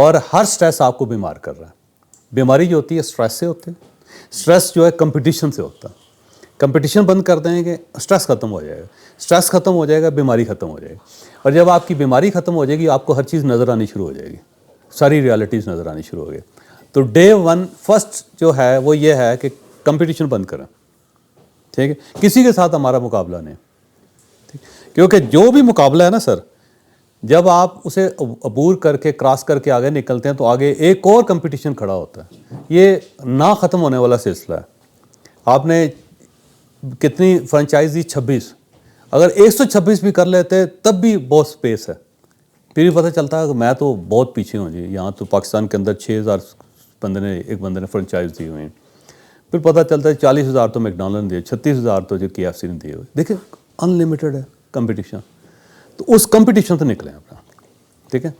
اور ہر سٹریس آپ کو بیمار کر رہا ہے. بیماری جو ہوتی ہے سٹریس سے ہوتی ہے. سٹریس جو ہے کمپٹیشن سے ہوتا ہے. کمپٹیشن بند کر دیں گے سٹریس ختم ہو جائے گا. سٹریس ختم ہو جائے گا بیماری ختم ہو جائے گی. اور جب آپ کی بیماری ختم ہو جائے گی آپ کو ہر چیز نظر آنی شروع ہو جائے گی, ساری ریالٹیز نظر آنی شروع ہو گئی. تو ڈے ون فرسٹ جو ہے وہ یہ ہے کہ کمپٹیشن بند کریں. ٹھیک ہے, کسی کے ساتھ ہمارا مقابلہ نہیں. کیونکہ جو بھی مقابلہ ہے نا سر, جب آپ اسے عبور کر کے کراس کر کے آگے نکلتے ہیں تو آگے ایک اور کمپٹیشن کھڑا ہوتا ہے. یہ نہ ختم ہونے والا سلسلہ ہے. آپ نے کتنی فرنچائز دی؟ 26. اگر 126 بھی کر لیتے تب بھی بہت سپیس ہے. پھر بھی پتہ چلتا ہے کہ میں تو بہت پیچھے ہوں جی. یہاں تو پاکستان کے اندر 6000 ایک بندے نے فرنچائز دی ہوئی ہیں. پھر پتہ چلتا ہے 40,000 تو میکڈونلڈ نے دیے, 36,000 تو جو KFC نے دیے ہوئے. دیکھیں ان لمیٹڈ ہے کمپٹیشن. تو اس کمپٹیشن سے نکلیں اپنا. ٹھیک ہے.